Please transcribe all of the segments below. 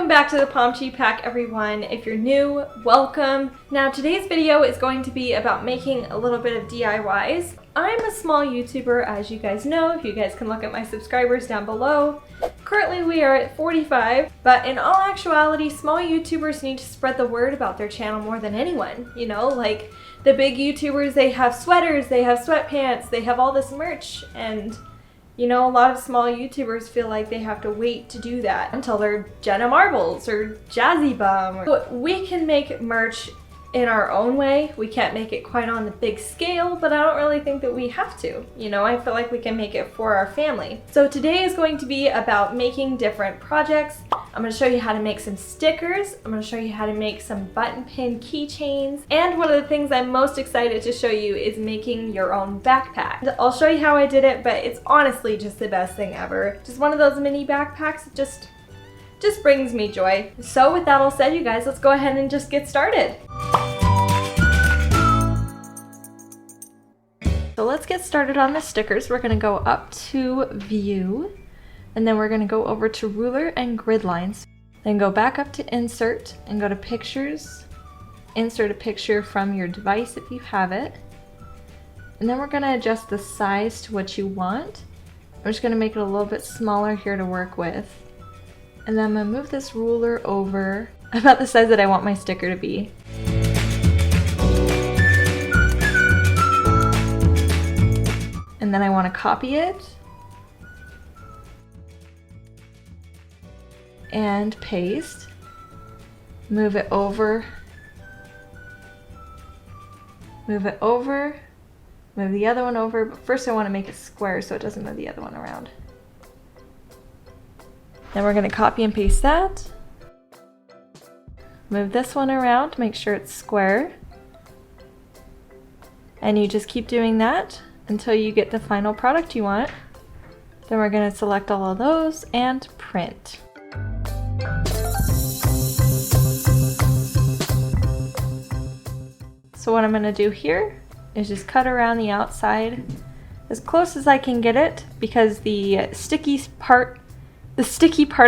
Welcome back to the Pomchi pack, everyone. If you're new, welcome. Now today's video is going to be about making a little bit of DIYs. I'm a small YouTuber, as you guys know, if you guys can look at my subscribers down below. Currently we are at 45, but in all actuality, small YouTubers need to spread the word about their channel more than anyone. You know, like the big YouTubers, they have sweaters, they have sweatpants, they have all this merch, and you know, a lot of small YouTubers feel like they have to wait to do that until they're Jenna Marbles or Jazzy Bum. But we can make merch in our own way. We can't make it quite on the big scale, but I don't really think that we have to. You know, I feel like we can make it for our family. So today is going to be about making different projects. I'm going to show you how to make some stickers. I'm going to show you how to make some button pin keychains. And one of the things I'm most excited to show you is making your own backpack. I'll show you how I did it, but it's honestly just the best thing ever. Just one of those mini backpacks, just brings me joy. So with that all said, you guys, let's go ahead and just get started. So let's get started on the stickers. We're going to go up to View, and then we're going to go over to Ruler and Grid Lines. Then go back up to Insert and go to Pictures. Insert a picture from your device if you have it. And then we're going to adjust the size to what you want. I'm just going to make it a little bit smaller here to work with. And then I'm going to move this ruler over about the size that I want my sticker to be. And then I want to copy it and paste, move it over, move it over, move the other one over, but first I want to make it square so it doesn't move the other one around. Then we're going to copy and paste that, move this one around, make sure it's square, and you just keep doing that until you get the final product you want. Then we're going to select all of those and print. So what I'm going to do here is just cut around the outside as close as I can get it, because the sticky part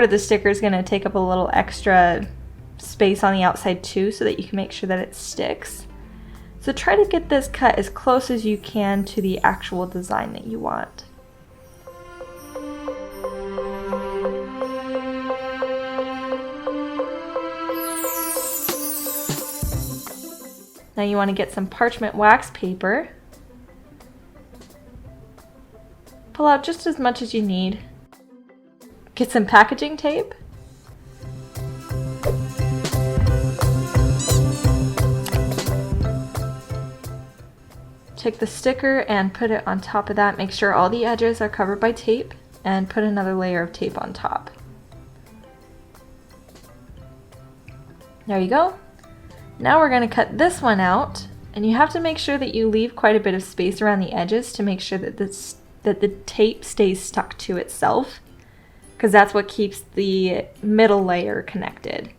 of the sticker is going to take up a little extra space on the outside too, so that you can make sure that it sticks. So try to get this cut as close as you can to the actual design that you want. Now you want to get some parchment wax paper. Pull out just as much as you need. Get some packaging tape. Take the sticker and put it on top of that. Make sure all the edges are covered by tape, and put another layer of tape on top. There you go. Now we're going to cut this one out, and you have to make sure that you leave quite a bit of space around the edges to make sure that the tape stays stuck to itself, because that's what keeps the middle layer connected,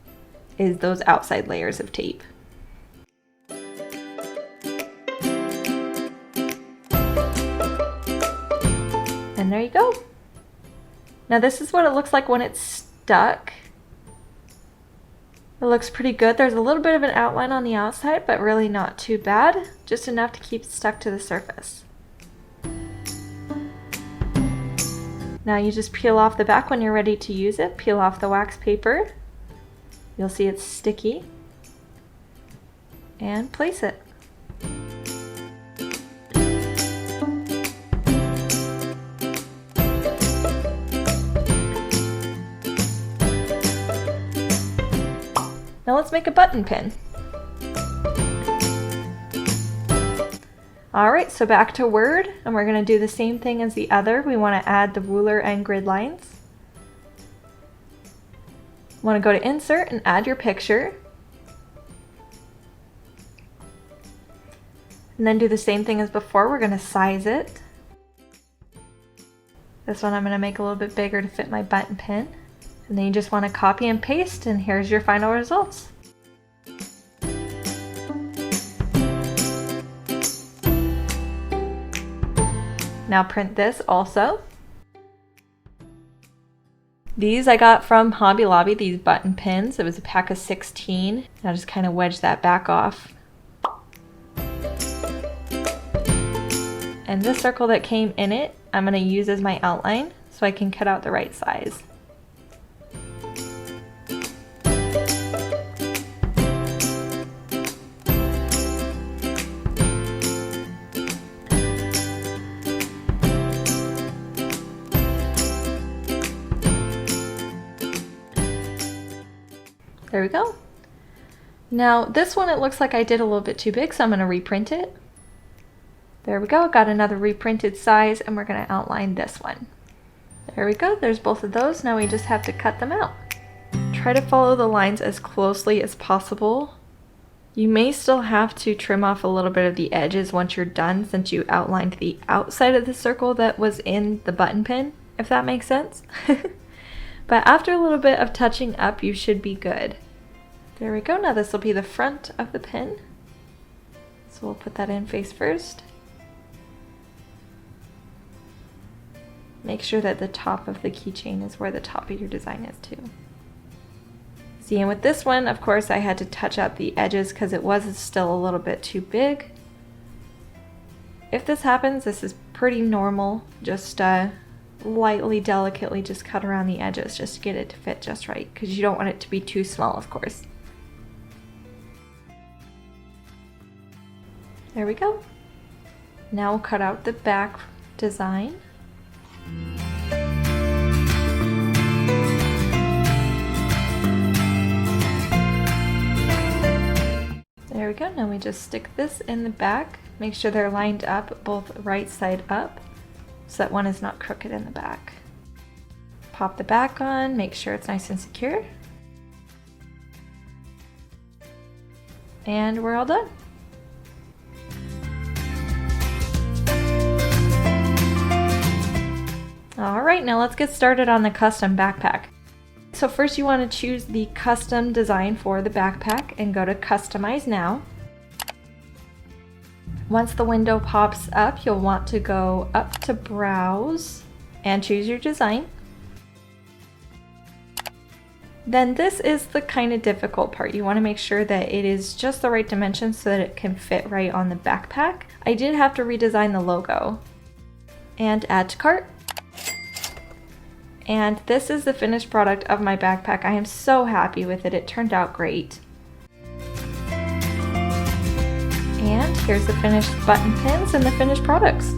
is those outside layers of tape. And there you go. Now this is what it looks like when it's stuck. It looks pretty good. There's a little bit of an outline on the outside, but really not too bad. Just enough to keep it stuck to the surface. Now you just peel off the back when you're ready to use it. Peel off the wax paper. You'll see it's sticky. And place it. Now let's make a button pin. Alright, so back to Word, and we're going to do the same thing as the other. We want to add the ruler and grid lines. Want to go to Insert and add your picture. And then do the same thing as before. We're going to size it. This one I'm going to make a little bit bigger to fit my button pin. And then you just want to copy and paste, and here's your final results. Now print this also. These I got from Hobby Lobby, these button pins. It was a pack of 16. I'll just kind of wedge that back off. And this circle that came in it, I'm going to use as my outline so I can cut out the right size. There we go. Now this one, it looks like I did a little bit too big, so I'm going to reprint it. There we go, got another reprinted size, and we're going to outline this one. There we go, there's both of those. Now we just have to cut them out. Try to follow the lines as closely as possible. You may still have to trim off a little bit of the edges once you're done, since you outlined the outside of the circle that was in the button pin, if that makes sense. But after a little bit of touching up, you should be good. There we go. Now this will be the front of the pin. So we'll put that in face first. Make sure that the top of the keychain is where the top of your design is too. See, and with this one, of course, I had to touch up the edges because it was still a little bit too big. If this happens, this is pretty normal. Just lightly, delicately just cut around the edges just to get it to fit just right, because you don't want it to be too small, of course. There we go. Now we'll cut out the back design. There we go. Now we just stick this in the back. Make sure they're lined up both right side up, so that one is not crooked in the back. Pop the back on, make sure it's nice and secure. And we're all done. All right, now let's get started on the custom backpack. So first you want to choose the custom design for the backpack and go to Customize Now. Once the window pops up, you'll want to go up to Browse and choose your design. Then this is the kind of difficult part. You want to make sure that it is just the right dimensions so that it can fit right on the backpack. I did have to redesign the logo. And add to cart. And this is the finished product of my backpack. I am so happy with it. It turned out great. And here's the finished button pins and the finished products.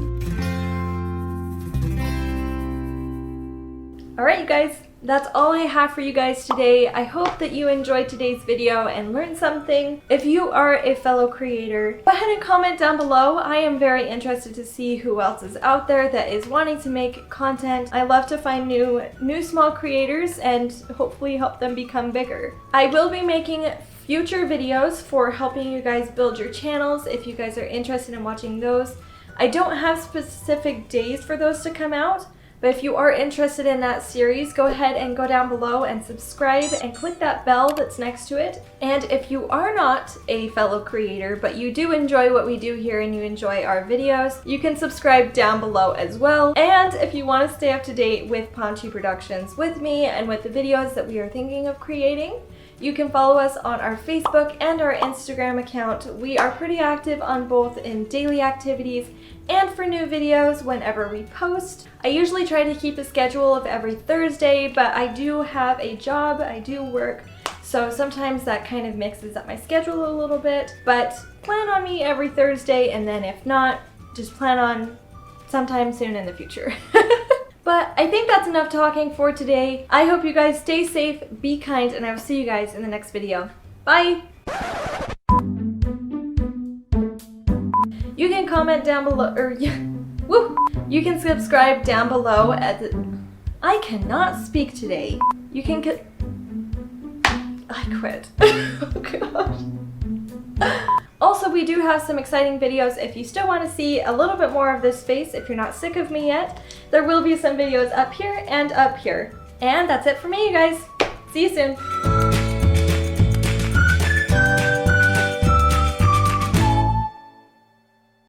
Alright you guys, that's all I have for you guys today. I hope that you enjoyed today's video and learned something. If you are a fellow creator, go ahead and comment down below. I am very interested to see who else is out there that is wanting to make content. I love to find new small creators and hopefully help them become bigger. I will be making future videos for helping you guys build your channels if you guys are interested in watching those. I don't have specific days for those to come out, but if you are interested in that series, go ahead and go down below and subscribe and click that bell that's next to it. And if you are not a fellow creator, but you do enjoy what we do here and you enjoy our videos, you can subscribe down below as well. And if you want to stay up to date with Pomchi Productions with me and with the videos that we are thinking of creating, you can follow us on our Facebook and our Instagram account. We are pretty active on both in daily activities and for new videos whenever we post. I usually try to keep a schedule of every Thursday, but I do have a job, I do work, so sometimes that kind of mixes up my schedule a little bit. But plan on me every Thursday, and then if not, just plan on sometime soon in the future. But I think that's enough talking for today. I hope you guys stay safe, be kind, and I will see you guys in the next video. Bye! You can comment down below, or woo! You can subscribe down below at the... I cannot speak today. You can I quit. Oh gosh. Also, we do have some exciting videos if you still want to see a little bit more of this face, if you're not sick of me yet. There will be some videos up here and up here. And that's it for me, you guys. See you soon.